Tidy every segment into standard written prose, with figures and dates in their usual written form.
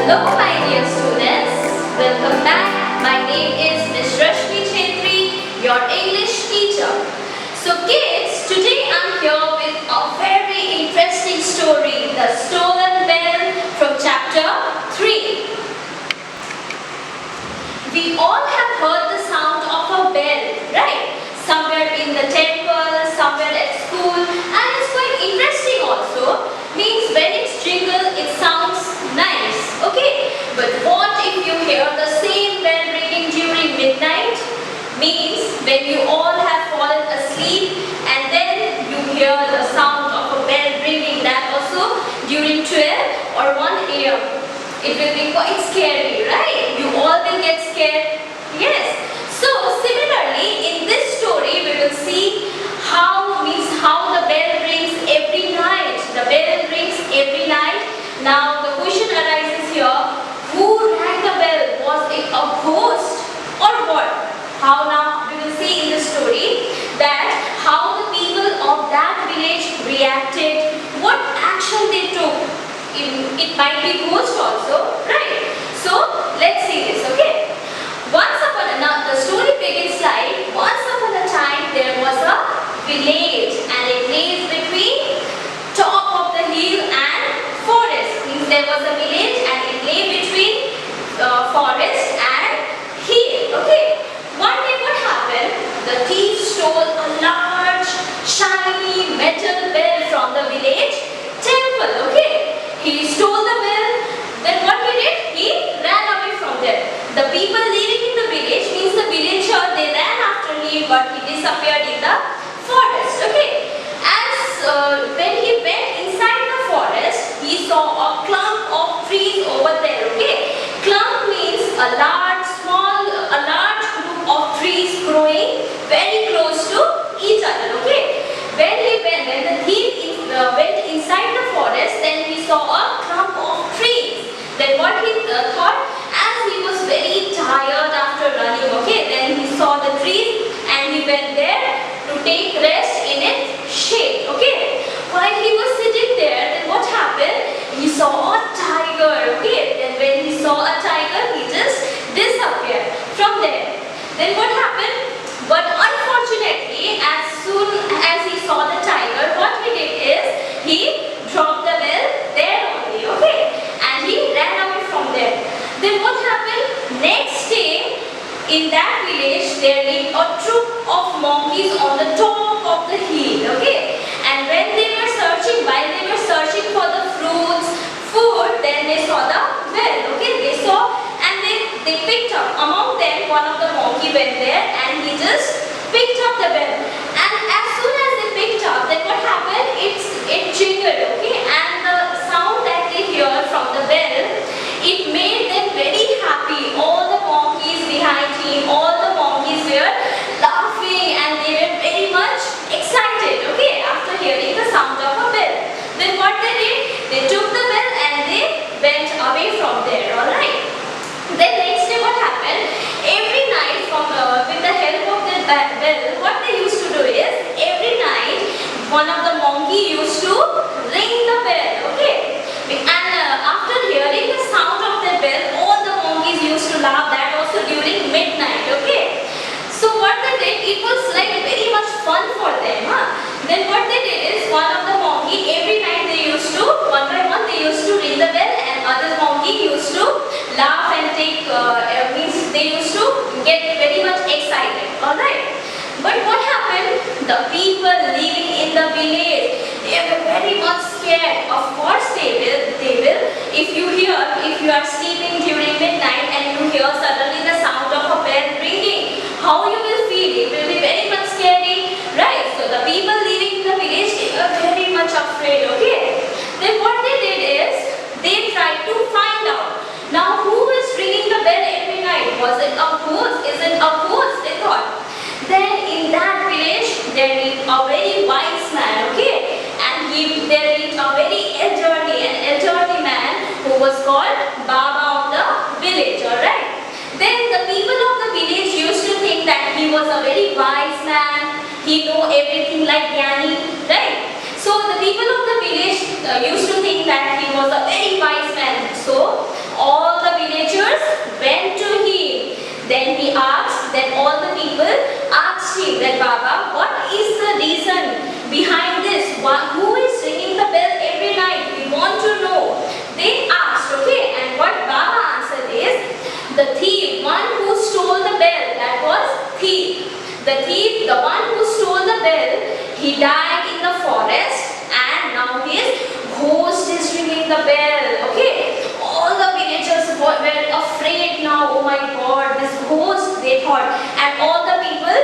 Hello my dear students, welcome back. My name is Ms. Rashmi Chetri, your English teacher. So kids, today I'm here with a very interesting story, The Stolen Bell from chapter 3. We all have heard the sound of a bell, right? Somewhere in the temple, somewhere at school, and it's quite interesting also. Means when it's jingle, it sounds nice, okay? But what if you hear the same bell ringing during midnight? Means when you all have fallen asleep and then you hear the sound of a bell ringing, that also during 12 or 1 a.m. It will be quite scary, right? You all will get scared. Yes. So similarly, in this story, we will see how the bell rings every night. The bell rings every night. Now the question arises here: who rang the bell? Was it a ghost or what? How now we will see in the story that how the people of that village reacted, what action they took. It might be ghost also, right? So let's see this, okay? The story begins like, once upon a time there was a village and it lays between top of the hill and forest. Means there was a village and it lay between forest and hill, okay? One day what happened? The thief stole a large shiny metal bell from the village temple, okay? He stole the bell, then what he did? He ran away from there. The people living in the village, means the villager, they ran after him, but he disappeared in the forest, okay? When he went inside the forest, he saw a clump of trees over there, okay? Clump means a large group of trees growing very close to each other, okay? When the thief went inside the forest, then he saw a clump of trees. Then what he thought, as he was very tired after running, okay, then he saw the trees and he went there to take rest in its shade, okay. While he was sitting there, then what happened? He saw a tiger, okay. Then when he saw a tiger, he just disappeared from there. Then what happened? But unfortunately, as soon as he saw the tiger, what he did is, he dropped the bell there only, okay. And he ran away from there. Then what happened? Next day, in that village, there lived a troop of monkeys on the top of the hill, okay. And when they were searching, while they were searching for the fruits, food, then they saw the bell, okay. They saw and they picked up. Among them, one of the monkey went there and he just picked up the bell. And as soon as they picked up, then what happened? It jingled, okay. And the sound that they hear from the bell, it made them very happy. All the monkeys behind him, all the monkeys were laughing and they were very much excited, okay, after hearing the sound of a bell. Then what they did? They took the bell and they went away from there, alright. Then next day what happened? Every night with the help of the bell, what they used to do is, every night one of the monkey used to ring the bell, okay. And after hearing the sound of the bell, all the monkeys used to laugh, that also during midnight, okay. So what they did, it was like very much fun for them, Then what they did is, one of the monkey, every night they used to, one by one, they used to ring the bell and other monkey used to laugh and means they used to get very much excited, alright. But what happened? The people living in the village, they were very much scared. Of course they will. If you are sleeping during midnight and you hear suddenly the sound of a bell ringing, how you will feel? It will be very much scary, right? So the people living in the village, they were very much afraid, okay. Then what they did is, they tried to find out, now who is ringing the bell every night? Was it a ghost? Is it a ghost? They thought. Then in that village, there lived a very wise man, okay? And there lived a very elderly man who was called Baba of the village, alright? Then the people of the village used to think that he was a very wise man, he knew everything like Gyani, right? So the people of the village used to think that he was a very wise man. So all the villagers went to him. Then he asked, then all the people asked him that, Baba, what is the reason behind this? Who is ringing the bell every night? We want to know. They asked, okay, and what Baba answered is, the thief, one who stole the bell, that was thief. The thief, the one who stole the bell, he died in the forest and now his ghost is ringing the bell. Okay, all the villagers were afraid now. Oh my God, this ghost, they thought, and all the people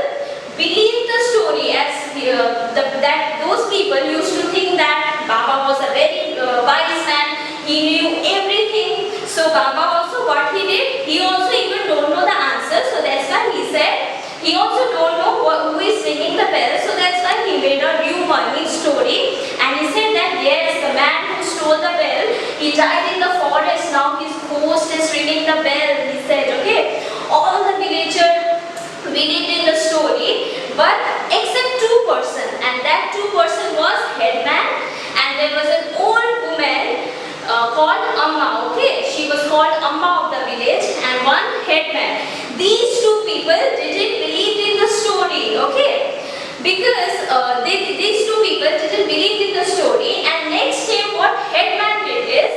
believed the story as that those people used to think that Baba was a very wise man. He knew everything. So Baba also, what he did, he also even don't know the answer. So that's why he said, he also don't know who is ringing the bell. So that's why he made a new funny story. And he said that yes, the man who stole the bell, he died in the forest. Now his ghost is ringing the bell. He said, okay, all the villagers believed in the story, but except two person, and that two person was headman, and there was an old woman called Amma. Okay, she was called Amma of the village, and one headman. These two people didn't believe in the story. Okay, because these two people didn't believe in the story, and next day what headman did is,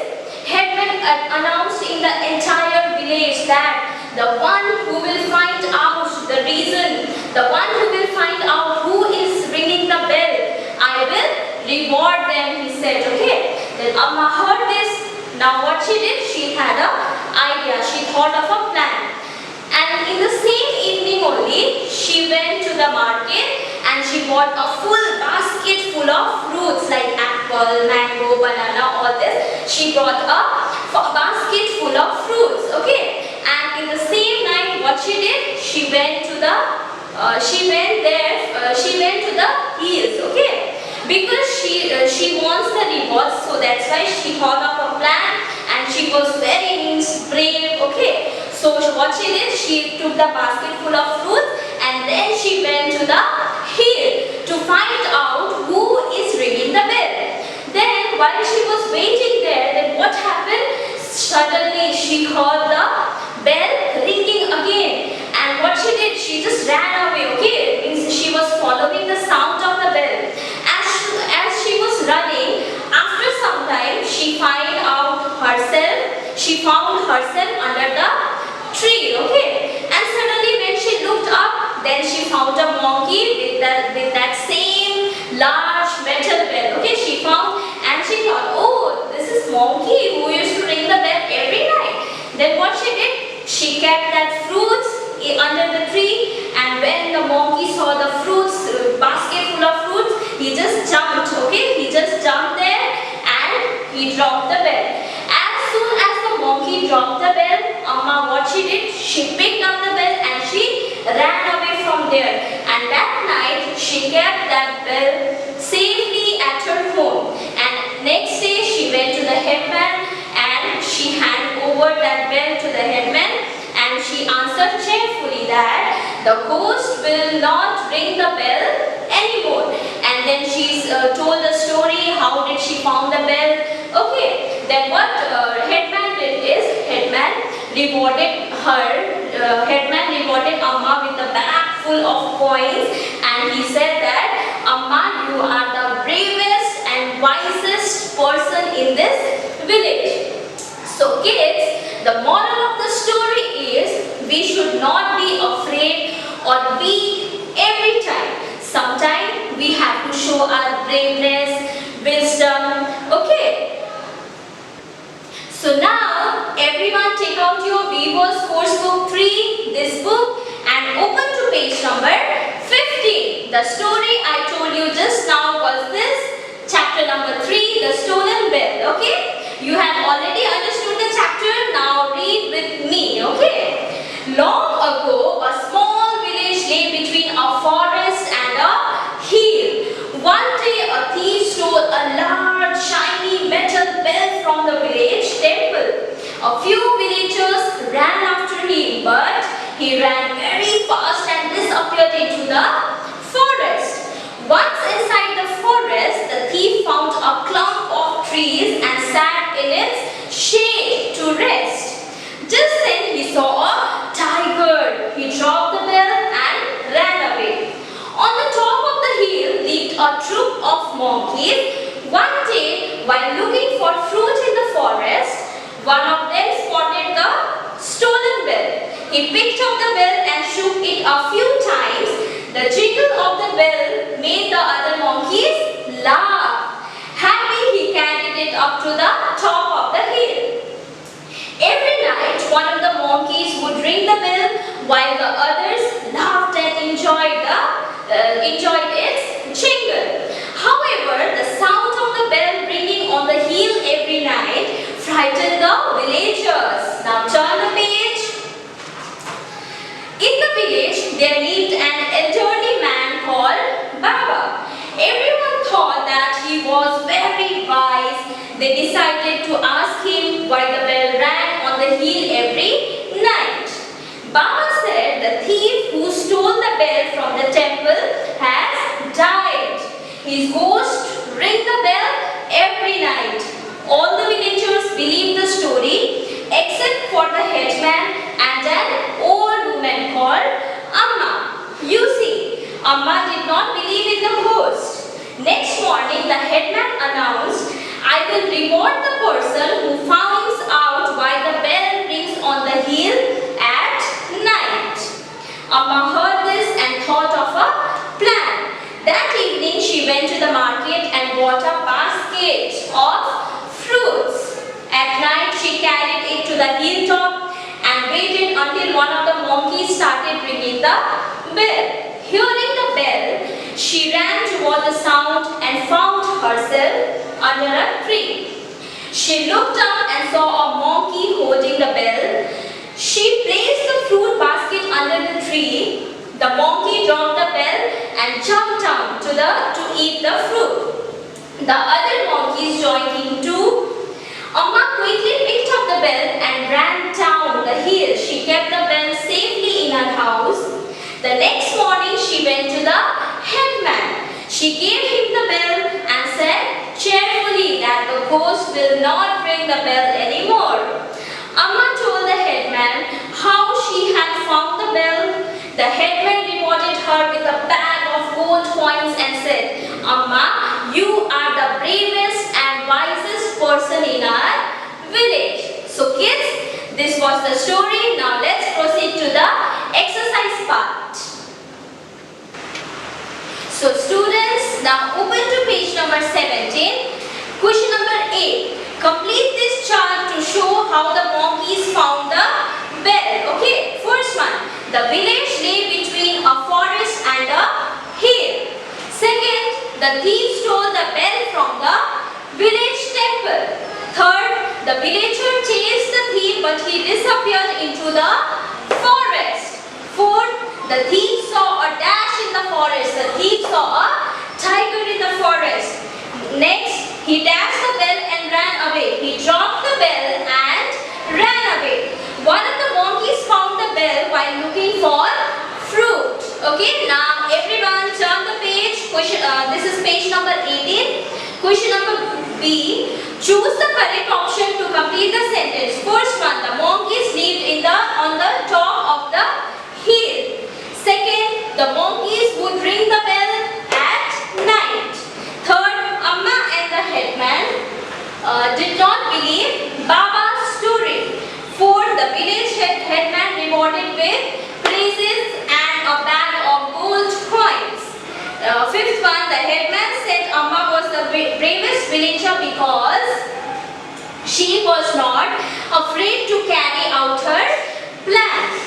headman announced in the entire village that the one who will find out the reason, the one who will find out who is ringing the bell, I will reward them, he said. Okay, then Amma heard this. Now what she did, she had an idea, she thought of a plan. And in the same evening only, she went to the market and she bought a full basket full of fruits like apple, mango, banana, all this. She brought a basket full of fruits. Okay, and in the same night, what she did, she went to the hills. Okay, because she wants the rewards, so that's why she thought of a plan, and she was very brave. Okay, so what she did, she took the basket full of fruits and then she went to the hill to find out who is ringing the bell. Then while she was waiting there, then what happened? Suddenly she heard the bell ringing again, and what she did, she just ran away. Okay, means she was following the sound of the bell. As she was running, after some time she found herself under the tree. Okay, and suddenly when she looked up, then she found a monkey with that same large metal bell. Okay, she found, and she thought, oh, this is monkey who used to ring the bell every night. Then what she did, she kept that fruits under the tree, and when the monkey saw the fruits, basket full of fruits, he just jumped. Okay, he just jumped there and he dropped the bell. As soon as the monkey dropped the bell, Amma, what she did, she picked up the bell and she ran away from there. And that night she kept that bell safely at her home. And next day she went to the headman and she handed over that bell to the headman, and she answered cheerfully that the ghost will not ring the bell anymore. And then she told the story, how did she found the bell. Okay, then what headman did is, headman rewarded Amma with a bag full of coins, and he said that, Amma, you are the bravest and wisest person in this village. So kids, the moral of the story is, we should not be afraid or weak every time. Sometimes we have to show our braveness, wisdom. Okay. So now everyone take out your Weavers Course Book 3, this book, and open to page number 15. The story I told you just now was this, chapter number 3, the stolen bell. Okay. You have already understood the chapter, now read with me. Okay. Long ago, a small village lay between a forest and a hill. One day a thief stole a large shiny metal bell from the village temple. A few villagers ran after him, but he ran very fast and disappeared into the forest. Once inside the forest, the thief found a clump of trees and sat in its shade to rest. He picked up the bell and shook it a few times. The jingle of the bell made the other monkeys laugh. Happy, he carried it up to the top of the hill. Every night, one of the monkeys would ring the bell while the others laughed and enjoyed its jingle. However, the sound of the bell ringing on the hill every night frightened the villagers. Now turn the page. In the village, there lived an elderly man called Baba. Everyone thought that he was very wise. They decided to ask him why the bell rang on the hill every night. Baba said the thief who stole the bell from the temple has died. His ghost rings the bell every night. All the villagers believed the story except for the headman and an old woman called Amma. You see, Amma did not believe in the ghost. Next morning, the headman announced, I will reward the person who finds out why the bell rings on the hill at night. Amma heard this and thought of a plan. That evening, she went to the market and bought a basket of fruits. At night, she carried it to the hilltop and waited until one of the monkeys started ringing the bell. Hearing the bell, she ran toward the sound and found herself under a tree. She looked up and saw a monkey holding the bell. She placed the fruit basket under the tree. The monkey dropped the bell and jumped down to eat the fruit. The other monkeys joined him too. Amma quickly picked up the bell and ran down the hill. She kept the bell safely in her house. The next morning she went to the headman. She gave him the bell and said cheerfully that the ghost will not ring the bell anymore. Amma told the headman how she had found the bell. The headman rewarded her with a bag of gold coins and said, Amma, you are the bravest and wisest person in our village. So kids, this was the story. Now let's proceed to the exercise part. So students, now open to page number 17. Question number 8. Complete this chart to show how the monkeys found the bell. Okay, first one. The village lay between a forest and a hill. Second, the thief stole the bell from the village temple. Third, the villager chased the thief but he disappeared into the forest. Fourth, the thief saw a dash in the forest. The thief saw a tiger in the forest. Next, he dashed the bell and ran away. He dropped the bell and ran away. One of the monkeys found the bell while looking for fruit. Okay, now everyone turn the page. This is page number 18. Question number B. Choose the correct option to complete the sentence. First one, the monkeys lived on the top of the hill. Second, the monkeys would ring the bell at night. Third, Amma and the headman did not believe Baba's story. Fourth, the village headman rewarded with praises and a bag of gold coins. Fifth one, the headman said Amma was the bravest villager because she was not afraid to carry out her plans.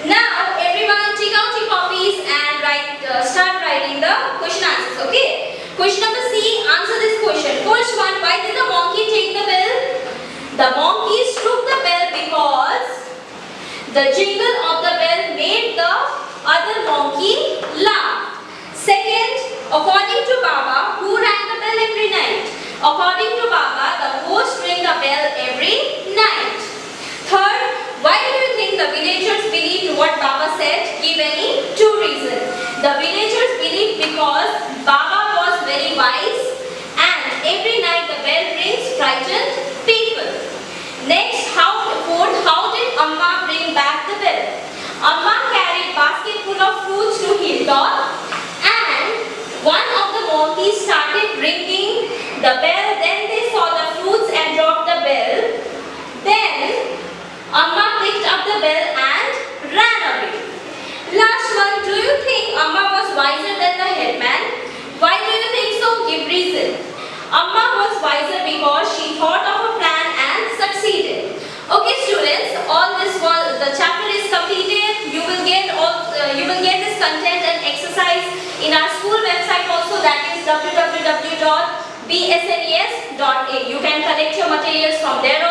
Now, everyone take out your copies and start writing the question answers. Okay. Question number C, answer this question. First one, why did the monkey take the bell? The monkeys took the bell because the jingle of the bell made the other monkey laugh. Second, according to Baba, who rang the bell every night? According to Baba, the ghost rang the bell every night. Third, why do you think the villagers believed what Baba said? Give any two reasons. The villagers believed because Baba was very wise and every night the bell rings frightened people. Next, fourth, how did Amma bring back the bell? Amma carried basket full of fruits to hilltop and one of the monkeys started ringing the bell. Then they saw the fruits and dropped the bell. Then Amma picked up the bell and because she thought of a plan and succeeded. Okay students, all this was, the chapter is completed. You will get this content and exercise in our school website also, that is www.bsnes.in. You can collect your materials from there